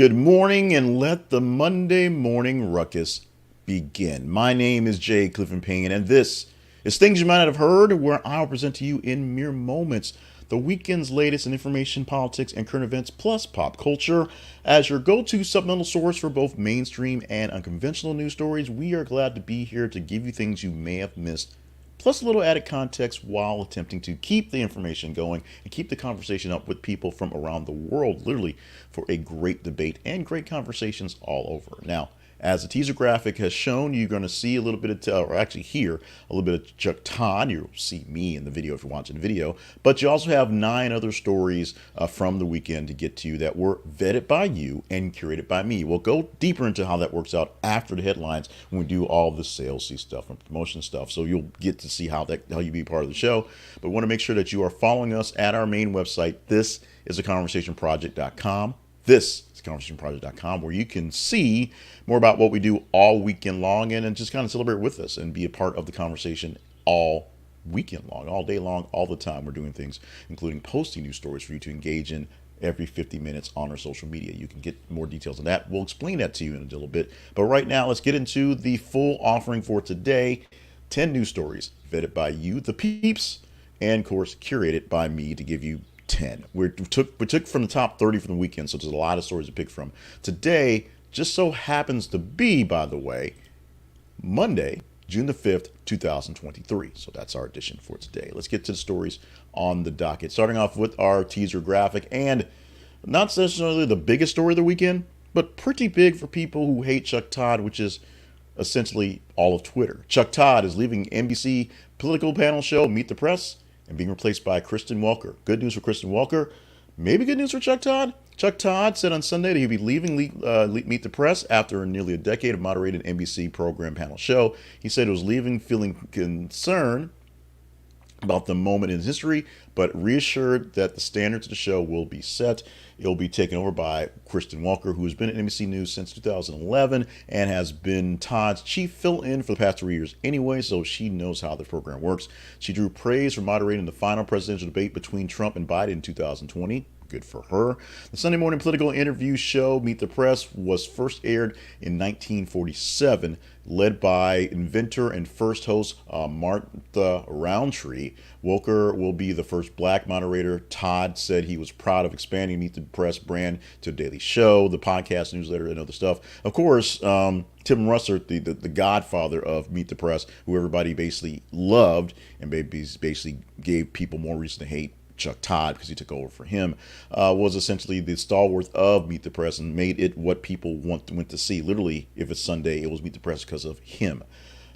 Good morning, and let the Monday morning ruckus begin. My name is Jay Clifton Payne, and this is Things You Might Not Have Heard, where I'll present to you in mere moments the weekend's latest in information, politics, and current events, plus pop culture. As your go-to supplemental source for both mainstream and unconventional news stories, we are glad to be here to give you things you may have missed, plus a little added context while attempting to keep the information going and keep the conversation up with people from around the world, literally for a great debate and great conversations all over. Now, as the teaser graphic has shown, you're going to see a little bit of, or actually hear a little bit of Chuck Todd. You'll see me in the video if you're watching the video. But you also have 9 other stories from the weekend to get to that were vetted by you and curated by me. We'll go deeper into how that works out after the headlines when we do all the salesy stuff and promotion stuff. So you'll get to see how you be part of the show. But we want to make sure that you are following us at our main website. This is theconversationproject.com. This is conversationproject.com, where you can see more about what we do all weekend long and just kind of celebrate with us and be a part of the conversation all weekend long, all day long, all the time. We're doing things, including posting new stories for you to engage in every 50 minutes on our social media. You can get more details on that. We'll explain that to you in a little bit. But right now, let's get into the full offering for today. 10 news stories vetted by you, the peeps, and of course, curated by me to give you 10. We took from the top 30 from the weekend, so there's a lot of stories to pick from. Today just so happens to be, by the way, Monday, June the 5th, 2023. So that's our edition for today. Let's get to the stories on the docket. Starting off with our teaser graphic, and not necessarily the biggest story of the weekend, but pretty big for people who hate Chuck Todd, which is essentially all of Twitter. Chuck Todd is leaving NBC political panel show Meet the Press and being replaced by Kristen Welker. Good news for Kristen Welker. Maybe good news for Chuck Todd. Chuck Todd said on Sunday that he'd be leaving Meet the Press after nearly a decade of moderating an NBC program panel show. He said he was leaving feeling concerned about the moment in history, but reassured that the standards of the show will be set. It'll be taken over by Kristen Welker, who has been at NBC News since 2011 and has been Todd's chief fill-in for the past 3 years anyway, so she knows how the program works. She drew praise for moderating the final presidential debate between Trump and Biden in 2020. Good for her. The Sunday morning political interview show Meet the Press was first aired in 1947, led by inventor and first host Martha Roundtree. Welker will be the first black moderator. Todd said he was proud of expanding Meet the Press brand to a daily show, the podcast, newsletter, and other stuff. Of course, Tim Russert, the godfather of Meet the Press, who everybody basically loved and basically gave people more reason to hate Chuck Todd because he took over for him, was essentially the stalwart of Meet the Press and made it what people went to see. Literally, if it's Sunday, it was Meet the Press because of him.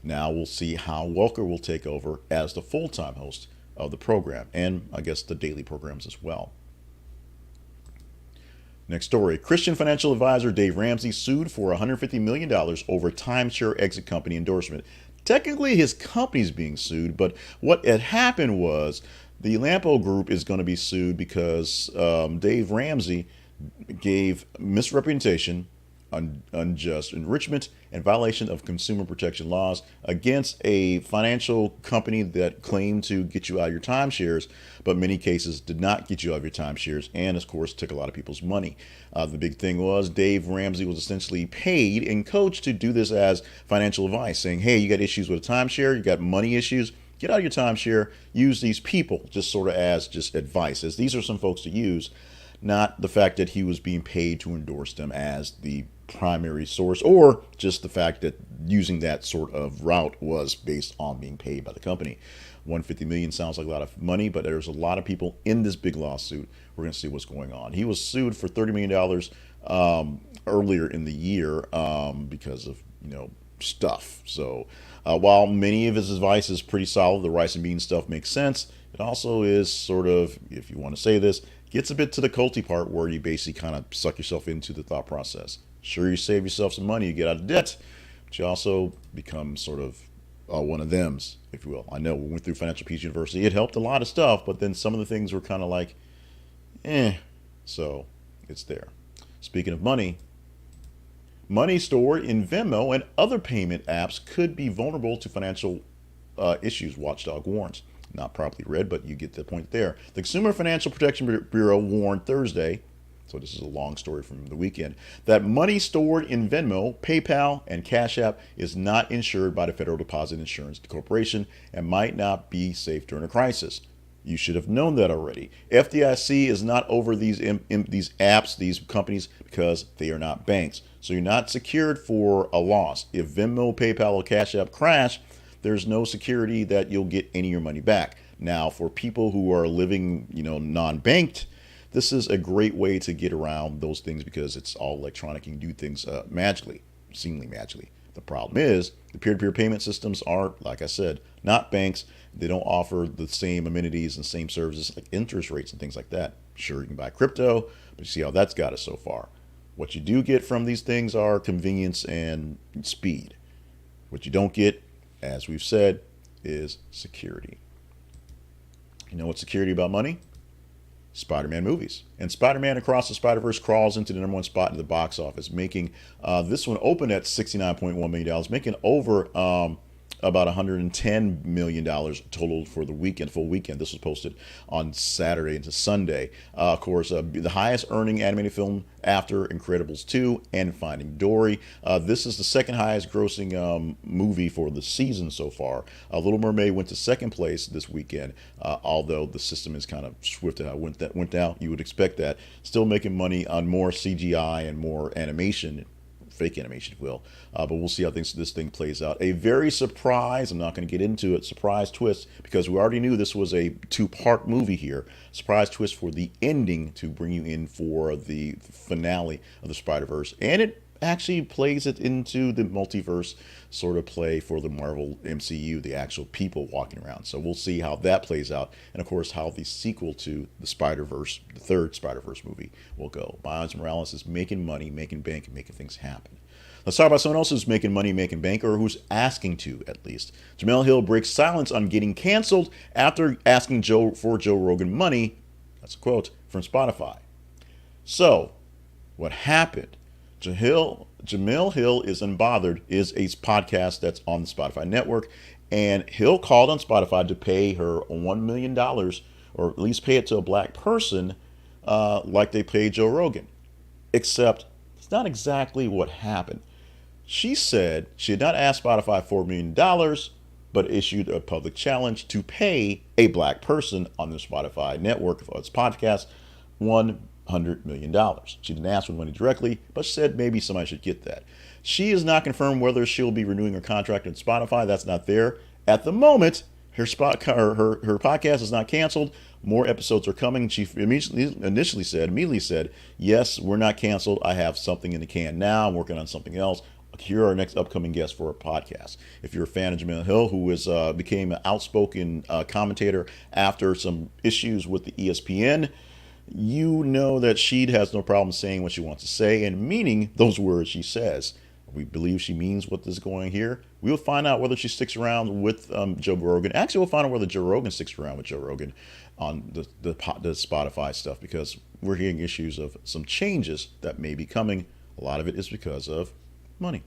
Now we'll see how Welker will take over as the full-time host of the program, and I guess the daily programs as well. Next story. Christian financial advisor Dave Ramsey sued for $150 million over timeshare-exit company endorsement. Technically, his company's being sued, but what had happened was the Lampo Group is going to be sued because Dave Ramsey gave misrepresentation, unjust enrichment, and violation of consumer protection laws against a financial company that claimed to get you out of your timeshares, but in many cases did not get you out of your timeshares, and of course took a lot of people's money. The big thing was Dave Ramsey was essentially paid and coached to do this as financial advice, saying, hey, you got issues with a timeshare, you got money issues, get out of your timeshare, use these people just sort of as just advice, as these are some folks to use, not the fact that he was being paid to endorse them as the primary source, or just the fact that using that sort of route was based on being paid by the company. $150 million sounds like a lot of money, but there's a lot of people in this big lawsuit. We're going to see what's going on. He was sued for $30 million earlier in the year because of, stuff. So while many of his advice is pretty solid, the rice and beans stuff makes sense. It also is sort of, if you want to say this, gets a bit to the culty part where you basically kind of suck yourself into the thought process. Sure, you save yourself some money, you get out of debt, but you also become sort of one of thems, if you will. I know we went through Financial Peace University. It helped a lot of stuff, but then some of the things were kind of like, so it's there. Speaking of money, money stored in Venmo and other payment apps could be vulnerable to financial issues, Watchdog warns. Not properly read, but you get the point there. The Consumer Financial Protection Bureau warned Thursday, So this is a long story from the weekend. That money stored in Venmo, PayPal, and Cash App is not insured by the Federal Deposit Insurance Corporation and might not be safe during a crisis. You should have known that already. FDIC is not over these apps, these companies, because they are not banks. So you're not secured for a loss. If Venmo, PayPal, or Cash App crash, there's no security that you'll get any of your money back. Now, for people who are living, non-banked, this is a great way to get around those things because it's all electronic. You can do things magically, seemingly magically. The problem is the peer-to-peer payment systems are, like I said, not banks. They don't offer the same amenities and same services like interest rates and things like that. Sure, you can buy crypto, but you see how that's got us so far. What you do get from these things are convenience and speed. What you don't get, as we've said, is security. You know what's security about money? Spider-Man movies. And Spider-Man Across the Spider-Verse crawls into the number one spot in the box office, making this one open at $69.1 million, making over about $110 million total for the weekend, full weekend. This was posted on Saturday into Sunday. Of course, the highest earning animated film after Incredibles 2 and Finding Dory. This is the second highest grossing movie for the season so far. Little Mermaid went to second place this weekend, although the system is kind of swift how it went out. You would expect that. Still making money on more CGI and more animation, fake animation, if you will. But we'll see how this thing plays out. A very surprise, I'm not going to get into it, surprise twist, because we already knew this was a two-part movie here. Surprise twist for the ending to bring you in for the finale of the Spider-Verse. And it actually plays it into the multiverse sort of play for the Marvel MCU, the actual people walking around. So we'll see how that plays out. And of course, how the sequel to the Spider-Verse, the third Spider-Verse movie, will go. Miles Morales is making money, making bank, and making things happen. Let's talk about someone else who's making money, making bank, or who's asking to, at least. Jemele Hill breaks silence on getting canceled after asking Joe Rogan money, that's a quote, from Spotify. So, what happened? Jemele Hill is Unbothered is a podcast that's on the Spotify network, and Hill called on Spotify to pay her $1 million, or at least pay it to a black person, like they paid Joe Rogan. Except, it's not exactly what happened. She said she had not asked Spotify $4 million, but issued a public challenge to pay a black person on the Spotify network for its podcast $100 million. She didn't ask for money directly, but she said maybe somebody should get that. She has not confirmed whether she'll be renewing her contract with Spotify. That's not there. At the moment, her podcast is not canceled. More episodes are coming. She immediately said, yes, we're not canceled. I have something in the can now. I'm working on something else. Here are our next upcoming guests for our podcast. If you're a fan of Jemele Hill, who became an outspoken commentator after some issues with the ESPN, you know that she has no problem saying what she wants to say and meaning those words she says. We believe she means what is going here. We'll find out whether she sticks around with Joe Rogan. Actually, we'll find out whether Joe Rogan sticks around with Joe Rogan on the Spotify stuff, because we're hearing issues of some changes that may be coming. A lot of it is because of money.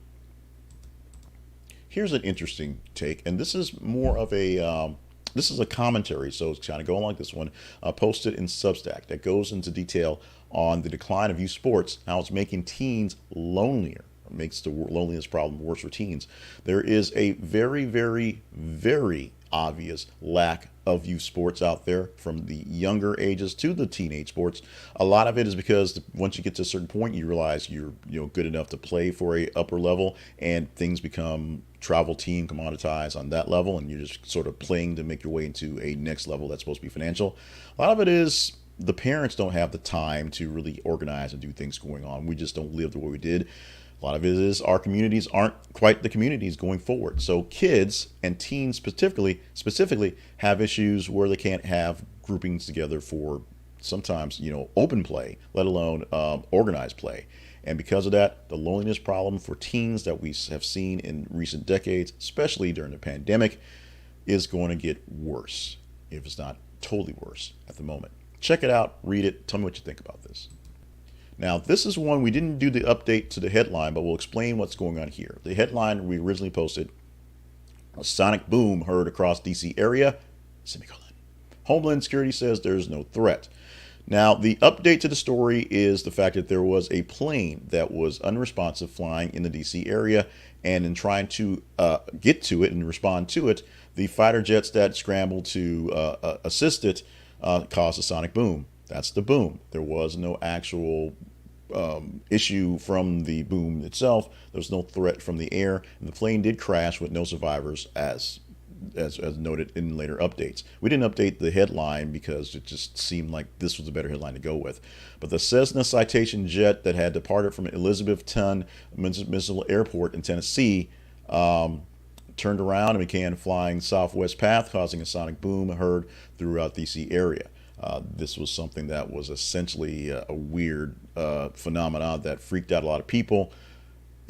Here's an interesting take, and this is more of a this is a commentary, so it's kind of going like this one, posted in Substack, that goes into detail on the decline of youth sports, how it's making teens lonelier. It makes the loneliness problem worse for teens. There is a very, very, very obvious lack of youth sports out there from the younger ages to the teenage sports. A lot of it is because once you get to a certain point, you realize you're good enough to play for a upper level, and things become travel team commoditized on that level, and you're just sort of playing to make your way into a next level that's supposed to be financial. A lot of it is the parents don't have the time to really organize and do things going on. We just don't live the way we did. A lot of it is our communities aren't quite the communities going forward. So kids and teens specifically have issues where they can't have groupings together for sometimes, open play, let alone organized play. And because of that, the loneliness problem for teens that we have seen in recent decades, especially during the pandemic, is going to get worse, if it's not totally worse at the moment. Check it out, read it, tell me what you think about this. Now, this is one we didn't do the update to the headline, but we'll explain what's going on here. The headline we originally posted: a sonic boom heard across DC area, semicolon. Homeland Security says there's no threat. Now, the update to the story is the fact that there was a plane that was unresponsive flying in the DC area, and in trying to get to it and respond to it, the fighter jets that scrambled to assist it caused a sonic boom. That's the boom. There was no actual issue from the boom itself. There was no threat from the air, and the plane did crash with no survivors, as noted in later updates. We didn't update the headline because it just seemed like this was a better headline to go with. But the Cessna Citation jet that had departed from Elizabethton Missile Airport in Tennessee turned around and began flying southwest path, causing a sonic boom heard throughout the DC area. This was something that was essentially a weird phenomenon that freaked out a lot of people,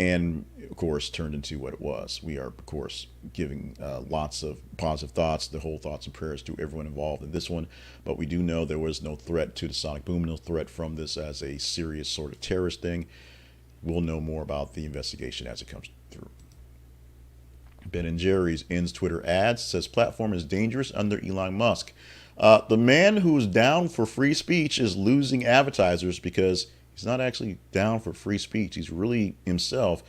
and of course turned into what it was. We are, of course, giving lots of positive thoughts, the whole thoughts and prayers to everyone involved in this one. But we do know there was no threat to the sonic boom, no threat from this as a serious sort of terrorist thing. We'll know more about the investigation as it comes through. Ben & Jerry's ends Twitter ads, says platform is dangerous under Elon Musk. The man who's down for free speech is losing advertisers because he's not actually down for free speech. He's really himself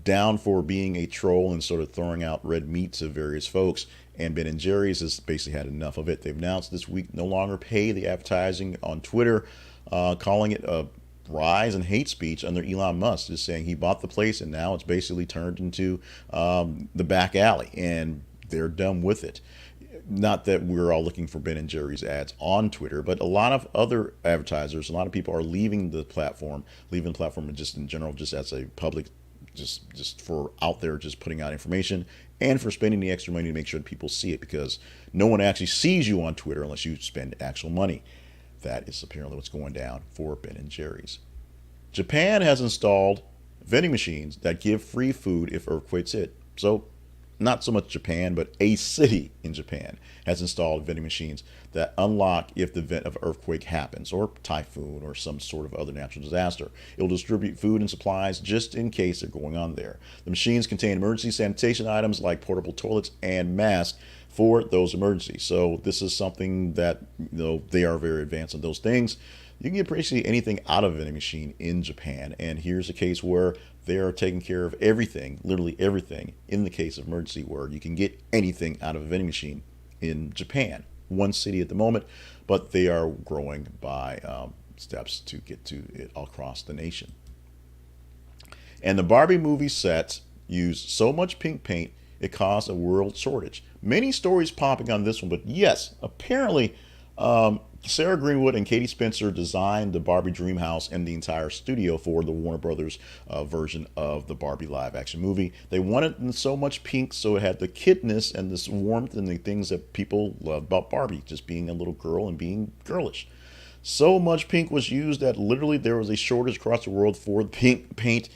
down for being a troll and sort of throwing out red meat to various folks. And Ben & Jerry's has basically had enough of it. They've announced this week no longer pay the advertising on Twitter, calling it a rise in hate speech under Elon Musk, just saying he bought the place and now it's basically turned into the back alley, and they're done with it. Not that we're all looking for Ben & Jerry's ads on Twitter, but a lot of other advertisers, a lot of people are leaving the platform and just in general, just as a public, just for out there, just putting out information, and for spending the extra money to make sure that people see it, because no one actually sees you on Twitter unless you spend actual money. That is apparently what's going down for Ben & Jerry's. Japan has installed vending machines that give free food if earthquakes hit. So not so much Japan, but a city in Japan has installed vending machines that unlock if the event of earthquake happens, or typhoon, or some sort of other natural disaster. It will distribute food and supplies just in case they're going on there. The machines contain emergency sanitation items like portable toilets and masks for those emergencies. So this is something that, they are very advanced in those things. You can get basically anything out of a vending machine in Japan, and here's a case where they are taking care of everything, literally everything, in the case of emergency, where you can get anything out of a vending machine in Japan. One city at the moment, but they are growing by steps to get to it all across the nation. And the Barbie movie set used so much pink paint it caused a world shortage. Many stories popping on this one, but yes, apparently Sarah Greenwood and Katie Spencer designed the Barbie dream house and the entire studio for the Warner Brothers version of the Barbie live action movie. They wanted so much pink so it had the kidness and this warmth and the things that people love about Barbie, just being a little girl and being girlish. So much pink was used that literally there was a shortage across the world for pink paint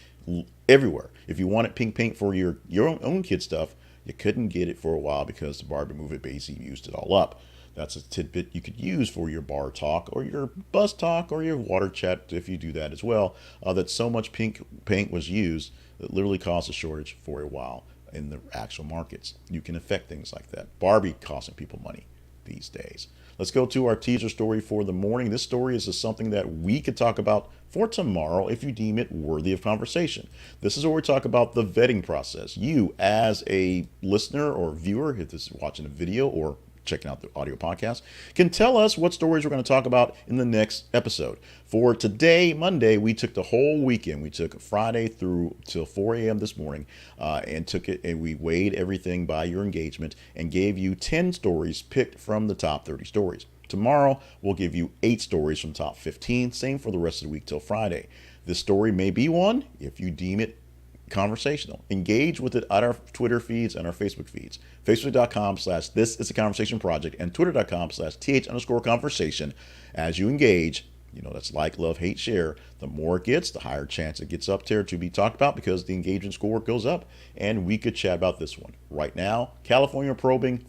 everywhere. If you wanted pink paint for your own kid stuff, you couldn't get it for a while because the Barbie movie basically used it all up. That's a tidbit you could use for your bar talk or your bus talk or your water chat if you do that as well. That so much pink paint was used that literally caused a shortage for a while in the actual markets. You can affect things like that. Barbie costing people money these days. Let's go to our teaser story for the morning. This story is something that we could talk about for tomorrow if you deem it worthy of conversation. This is where we talk about the vetting process. You, as a listener or viewer, if this is watching a video or checking out the audio podcast, can tell us what stories we're going to talk about in the next episode. For today, Monday, we took the whole weekend. We took Friday through till 4 a.m. this morning and took it, and we weighed everything by your engagement and gave you 10 stories picked from the top 30 stories. Tomorrow, we'll give you 8 stories from top 15. Same for the rest of the week till Friday. This story may be one if you deem it conversational. Engage with it at our Twitter feeds and our Facebook feeds. Facebook.com/This Is a Conversation Project and Twitter.com/th_conversation. As you engage, that's like, love, hate, share. The more it gets, the higher chance it gets up there to be talked about because the engagement score goes up, and we could chat about this one. Right now, California probing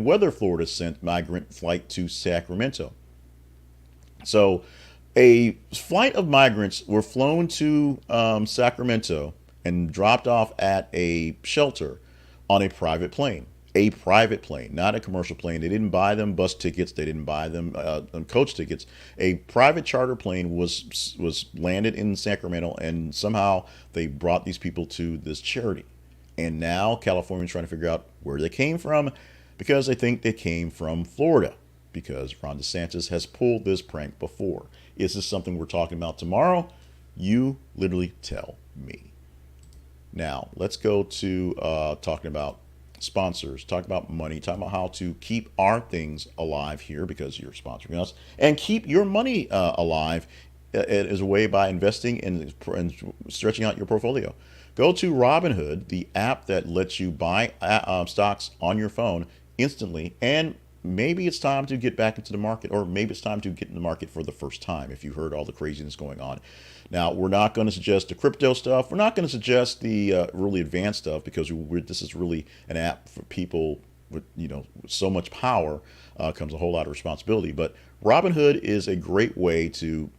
whether Florida sent migrant flight to Sacramento. So a flight of migrants were flown to Sacramento and dropped off at a shelter on a private plane. a private plane, not a commercial plane. They didn't buy them bus tickets. They didn't buy them coach tickets. A private charter plane was landed in Sacramento, and somehow they brought these people to this charity. And now California's trying to figure out where they came from, because they think they came from Florida, because Ron DeSantis has pulled this prank before. Is this something we're talking about tomorrow? You literally tell me. Now, let's go to talking about sponsors, talk about money, talk about how to keep our things alive here, because you're sponsoring us, and keep your money alive as a way by investing and stretching out your portfolio. Go to Robinhood, the app that lets you buy stocks on your phone instantly, and maybe it's time to get back into the market, or maybe it's time to get in the market for the first time if you heard all the craziness going on. Now, we're not going to suggest the crypto stuff. We're not going to suggest the really advanced stuff, because this is really an app for people with, with so much power comes a whole lot of responsibility. But Robinhood is a great way to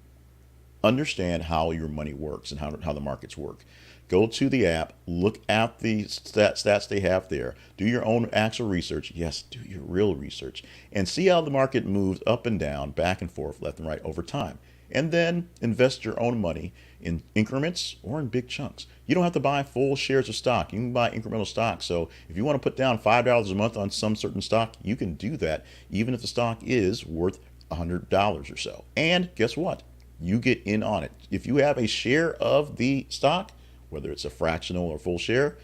understand how your money works and how the markets work. Go to the app, look at the stats they have there, do your own actual research. Yes, do your real research, and see how the market moves up and down, back and forth, left and right over time. And then invest your own money in increments or in big chunks. You don't have to buy full shares of stock. You can buy incremental stock. So if you want to put down $5 a month on some certain stock, you can do that, even if the stock is worth $100 or so. And guess what? You get in on it. If you have a share of the stock, whether it's a fractional or full share,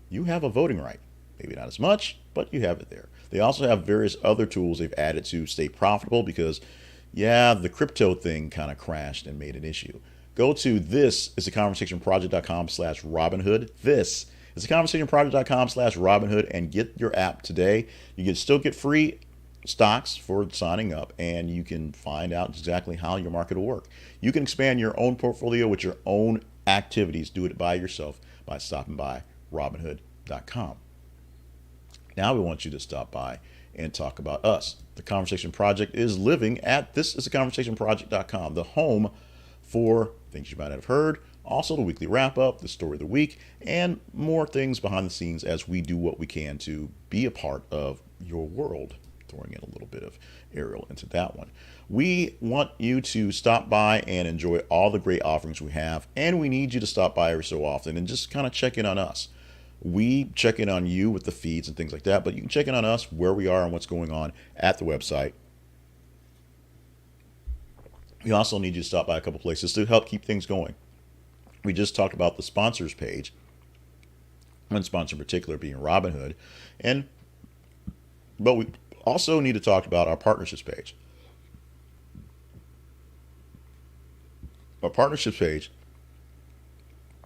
you have a voting right. Maybe not as much, but you have it there. They also have various other tools they've added to stay profitable, because the crypto thing kind of crashed and made an issue. Go to thisistheconversationproject.com/Robinhood. This is theconversationproject.com/Robinhood, and get your app today. You can still get free stocks for signing up, and you can find out exactly how your market will work. You can expand your own portfolio with your own activities. Do it by yourself by stopping by Robinhood.com. Now we want you to stop by and talk about us. The Conversation Project is living at thisistheconversationproject.com, the home for things you might have heard, also the weekly wrap-up, the story of the week, and more things behind the scenes as we do what we can to be a part of your world. Throwing in a little bit of Ariel into that one. We want you to stop by and enjoy all the great offerings we have, and we need you to stop by every so often and just kind of check in on us. We check in on you with the feeds and things like that, but you can check in on us, where we are and what's going on at the website. We also need you to stop by a couple places to help keep things going. We just talked about the sponsors page, one sponsor in particular being Robinhood, but we also need to talk about our partnerships page. Our partnerships page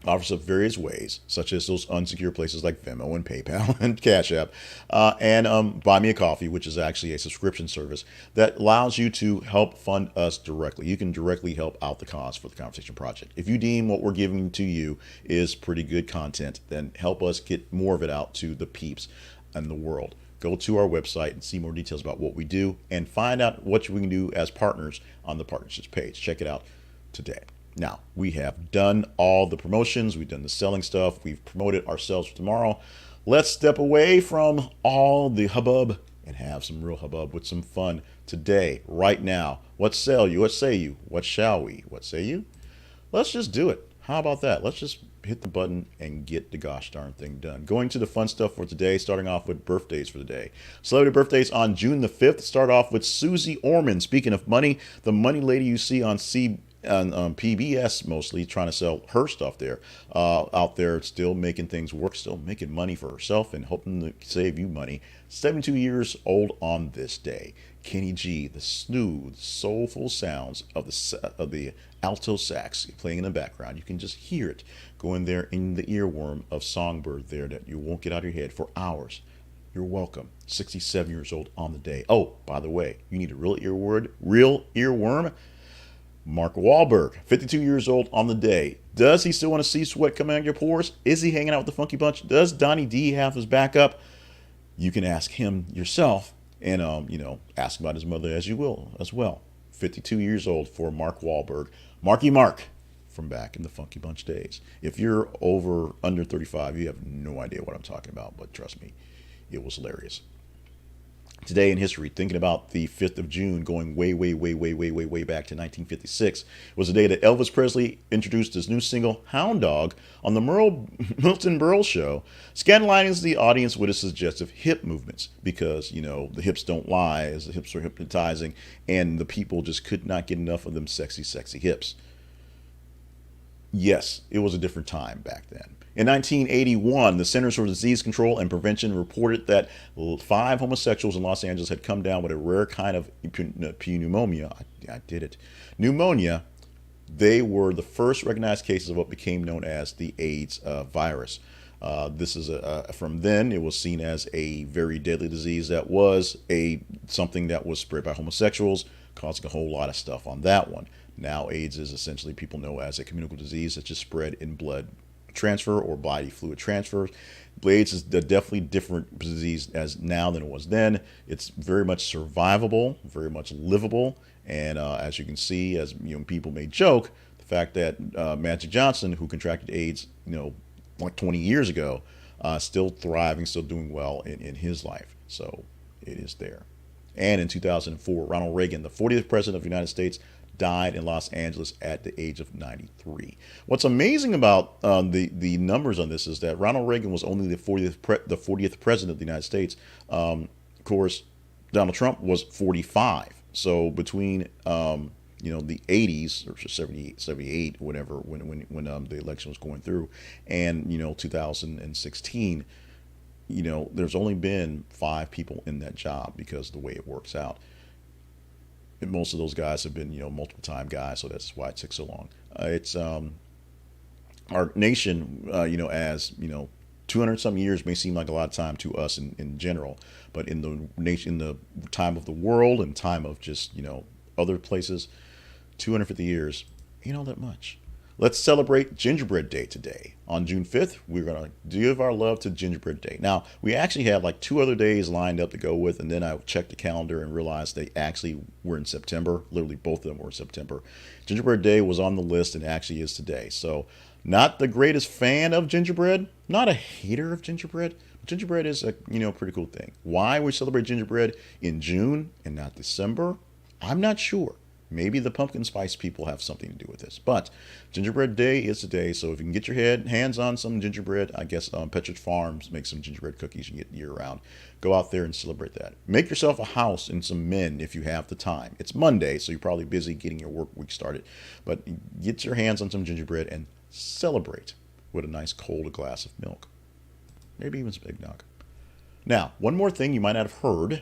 offers up various ways, such as those unsecure places like Venmo and PayPal and Cash App, and Buy Me a Coffee, which is actually a subscription service that allows you to help fund us directly. You can directly help out the cause for the Conversation Project. If you deem what we're giving to you is pretty good content, then help us get more of it out to the peeps and the world. Go to our website and see more details about what we do, and find out what we can do as partners on the partnerships page. Check it out today. Now, we have done all the promotions. We've done the selling stuff. We've promoted ourselves for tomorrow. Let's step away from all the hubbub and have some real hubbub with some fun today, right now. What say you? What say you? What shall we? What say you? Let's just do it. How about that? Let's just hit the button and get the gosh darn thing done. Going to the fun stuff for today, starting off with birthdays for the day. Celebrity birthdays on June the 5th. Start off with Susie Orman. Speaking of money, the money lady you see on PBS mostly, trying to sell her stuff there, out there still making things work, still making money for herself and hoping to save you money. 72 years old on this day. Kenny G, the smooth, soulful sounds of the alto sax playing in the background. You can just hear it going there in the earworm of Songbird there that you won't get out of your head for hours. You're welcome. 67 years old on the day. Oh, by the way, you need a real earworm. Mark Wahlberg, 52 years old on the day. Does he still want to see sweat coming out of your pores? Is he hanging out with the Funky Bunch? Does Donnie D have his backup? You can ask him yourself, and ask about his mother as you will as well. 52 years old for Mark Wahlberg. Marky Mark from back in the Funky Bunch days. If you're under 35, you have no idea what I'm talking about, but trust me, it was hilarious. Today in history, thinking about the 5th of June, going way back to 1956, was the day that Elvis Presley introduced his new single, Hound Dog, on the Milton Berle show, scandalizing the audience with his suggestive hip movements because, the hips don't lie, as the hips were hypnotizing, and the people just could not get enough of them sexy hips. Yes, it was a different time back then. In 1981, the Centers for Disease Control and Prevention reported that 5 homosexuals in Los Angeles had come down with a rare kind of pneumonia. I did it. Pneumonia. They were the first recognized cases of what became known as the AIDS virus. This is from then it was seen as a very deadly disease that was something that was spread by homosexuals, causing a whole lot of stuff on that one. Now AIDS is essentially people know as a communicable disease that's just spread in blood transfer or body fluid transfer. AIDS is a definitely different disease as now than it was then. It's very much survivable, very much livable, and as you can see, as people may joke, the fact that Magic Johnson, who contracted AIDS, like 20 years ago, still thriving, still doing well in his life. So it is there. And in 2004, Ronald Reagan, the 40th president of the United States, died in Los Angeles at the age of 93. What's amazing about the numbers on this is that Ronald Reagan was only the 40th president of the United States. Of course, Donald Trump was 45. So between the 80s or 78, whatever, when the election was going through, and 2016, there's only been 5 people in that job because of the way it works out. And most of those guys have been, multiple time guys, so that's why it took so long. It's our nation, as 200 some years may seem like a lot of time to us in general, but in the nation, in the time of the world and time of just other places, 250 years ain't all that much. Let's celebrate Gingerbread Day today. On June 5th, we're going to give our love to Gingerbread Day. Now, we actually had like 2 other days lined up to go with, and then I checked the calendar and realized they actually were in September. Literally, both of them were in September. Gingerbread Day was on the list and actually is today. So, not the greatest fan of gingerbread, not a hater of gingerbread. Gingerbread is a pretty cool thing. Why we celebrate gingerbread in June and not December, I'm not sure. Maybe the pumpkin spice people have something to do with this. But Gingerbread Day is today, so if you can get your hands on some gingerbread, I guess Petridge Farms makes some gingerbread cookies you can get year-round. Go out there and celebrate that. Make yourself a house and some men if you have the time. It's Monday, so you're probably busy getting your work week started. But get your hands on some gingerbread and celebrate with a nice cold glass of milk. Maybe even some eggnog. Now, one more thing you might not have heard.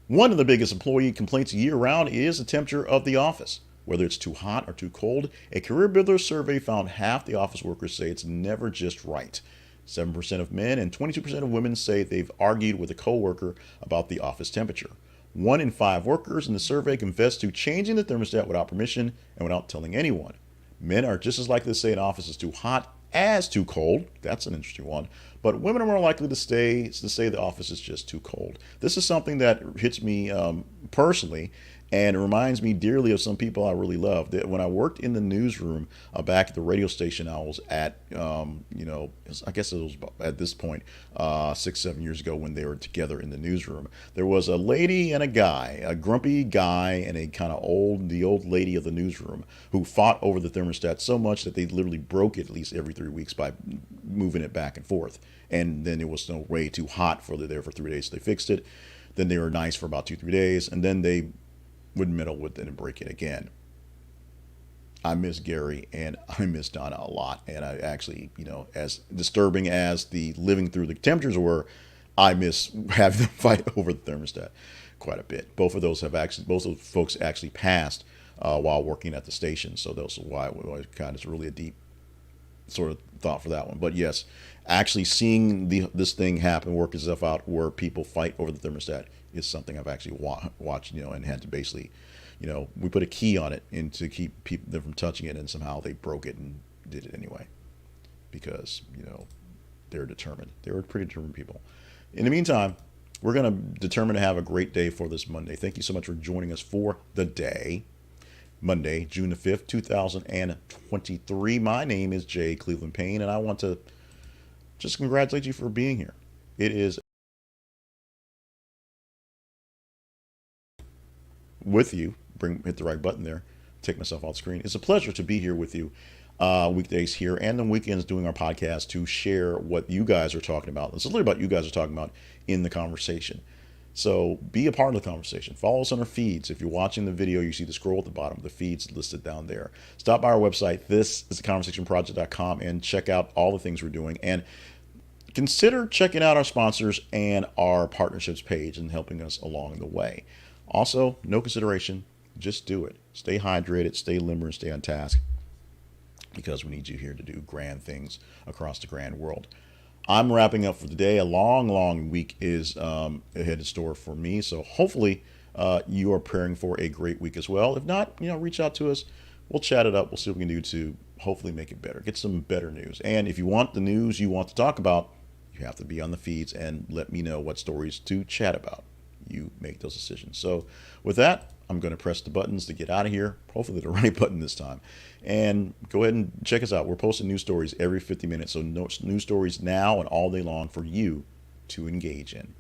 One of the biggest employee complaints year-round is the temperature of the office. Whether it's too hot or too cold, a Career Builder survey found half the office workers say it's never just right. 7% of men and 22% of women say they've argued with a coworker about the office temperature. 1 in 5 workers in the survey confessed to changing the thermostat without permission and without telling anyone. Men are just as likely to say an office is too hot as too cold. That's an interesting one. But women are more likely to say the office is just too cold. This is something that hits me personally, and it reminds me dearly of some people I really love. That when I worked in the newsroom back at the radio station I was at, I guess it was at this point 6-7 years ago when they were together in the newsroom. There was a lady and a guy, a grumpy guy and a kind of the old lady of the newsroom, who fought over the thermostat so much that they literally broke it at least every 3 weeks by moving it back and forth. And then it was no way too hot for there for 3 days, so they fixed it. Then they were nice for about 2-3 days, and then they would meddle with it and break it again. I miss Gary and I miss Donna a lot. And I actually, as disturbing as the living through the temperatures were, I miss having them fight over the thermostat quite a bit. Both of those folks actually passed while working at the station. So that's why it's really a deep sort of thought for that one. But yes, actually seeing this thing happen, work itself out where people fight over the thermostat is something I've actually watched, and had to basically, we put a key on it and to keep them from touching it, and somehow they broke it and did it anyway because, they're determined. They were pretty determined people. In the meantime, we're going to determine to have a great day for this Monday. Thank you so much for joining us for the day. Monday, June the 5th, 2023. My name is Jay Cleveland Payne, and I want to just congratulate you for being here. It is with you. Hit the right button there. Take myself off the screen. It's a pleasure to be here with you weekdays here and on weekends doing our podcast to share what you guys are talking about. It's literally about you guys are talking about in the conversation. So be a part of the conversation. Follow us on our feeds. If you're watching the video, you see the scroll at the bottom. The feeds listed down there. Stop by our website. This is theconversationproject.com and check out all the things we're doing. And consider checking out our sponsors and our partnerships page and helping us along the way. Also, no consideration. Just do it. Stay hydrated, stay limber, and stay on task because we need you here to do grand things across the grand world. I'm wrapping up for the day. A long week is ahead in store for me. So hopefully you are preparing for a great week as well. If not, reach out to us. We'll chat it up. We'll see what we can do to hopefully make it better. Get some better news. And if you want the news you want to talk about, you have to be on the feeds and let me know what stories to chat about. You make those decisions. So with that, I'm going to press the buttons to get out of here. Hopefully the right button this time. And go ahead and check us out. We're posting news stories every 50 minutes. So news stories now and all day long for you to engage in.